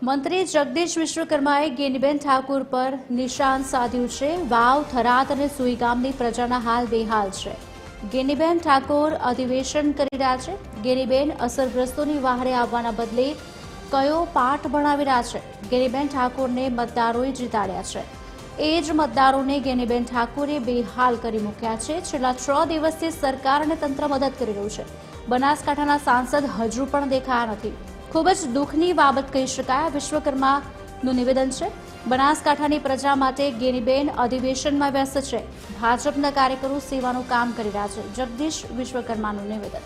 મંત્રી જગદીશ વિશ્વકર્માએ ગેનીબેન ઠાકોર પર નિશાન સાધ્યું છે। વાવ, થરાદ અને સુઈ ગામની પ્રજાના હાલ બેહાલ છે। ગેનીબેન ઠાકોર અધિવેશન કરી રહ્યા છે। ગેનીબેન અસરગ્રસ્તોની વહારે આવવાના બદલે કયો પાઠ ભણાવી રહ્યા છે? ગેનીબેન ઠાકોરને મતદારોએ જીતાડ્યા છે। એ જ મતદારોને ગેનીબેન ઠાકોરે બેહાલ કરી મૂક્યા છે। છેલ્લા 6 દિવસથી સરકાર અને તંત્ર મદદ કરી રહ્યું છે। બનાસકાંઠાના સાંસદ હજુ પણ દેખાયા નથી। ખૂબ જ દુઃખની બાબત કહી શકાય। વિશ્વકર્માનું નિવેદન છે, બનાસકાંઠાની પ્રજા માટે ગેનીબેન અધિવેશનમાં વ્યસ્ત છે। ભાજપના કાર્યકરો સેવાનું કામ કરી રહ્યા છે। જગદીશ વિશ્વકર્માનું નિવેદન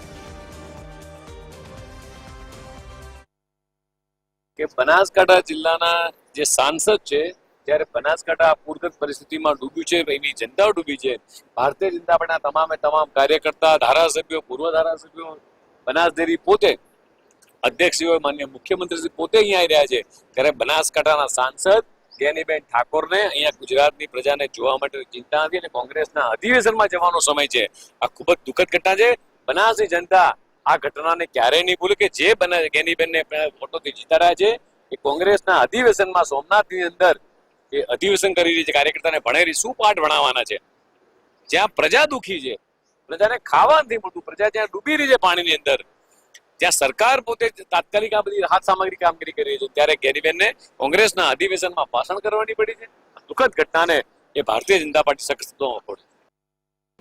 કે બનાસકાંઠા જિલ્લાના જે સાંસદ છે, જ્યારે બનાસકાંઠા પૂરગ્રસ્ત પરિસ્થિતિમાં ડૂબ્યું છે, એની જનતા ડૂબી છે। ભારતીય જનતા પાર્ટીના તમામ કાર્યકર્તા, ધારાસભ્યો, પૂર્વ ધારાસભ્યો, બનાસ ડેરી પોતે અધ્યક્ષીઓ, માન્ય મુખ્યમંત્રી પોતે અહીંયા આવી રહ્યા છે, ત્યારે બનાસકાંઠાના સાંસદ ગેનીબેન ઠાકોરને અહીંયા ગુજરાતની પ્રજાને જોવા માટે ચિંતા નથી અને કોંગ્રેસના અધિવેશનમાં જવાનો સમય છે। આ ખૂબ જ દુઃખદ ઘટના છે। બનાસની જનતા આ ઘટનાને ક્યારેય નહીં ભૂલે કે જે ગેનીબેનને વોટોથી જીતાડ્યા છે, એ કોંગ્રેસના અધિવેશનમાં સોમનાથની અંદર એ અધિવેશન કરી રહી છે, કાર્યકર્તાને ભણેલી શું પાઠ ભણાવવાના છે? જ્યાં પ્રજા દુઃખી છે, પ્રજાને ખાવા નથી મળતું, પ્રજા જ્યાં ડૂબી રહી છે પાણીની અંદર, જ્યાં સરકાર પોતે તાત્કાલિક આ બધી રાહત સામગ્રી કામગીરી કરી રહી છે, ત્યારે ગેનીબેનને કોંગ્રેસના અધિવેશનમાં ભાષણ કરવાની પડી છે। દુઃખદ ઘટનાને એ ભારતીય જનતા પાર્ટી સખત પડે।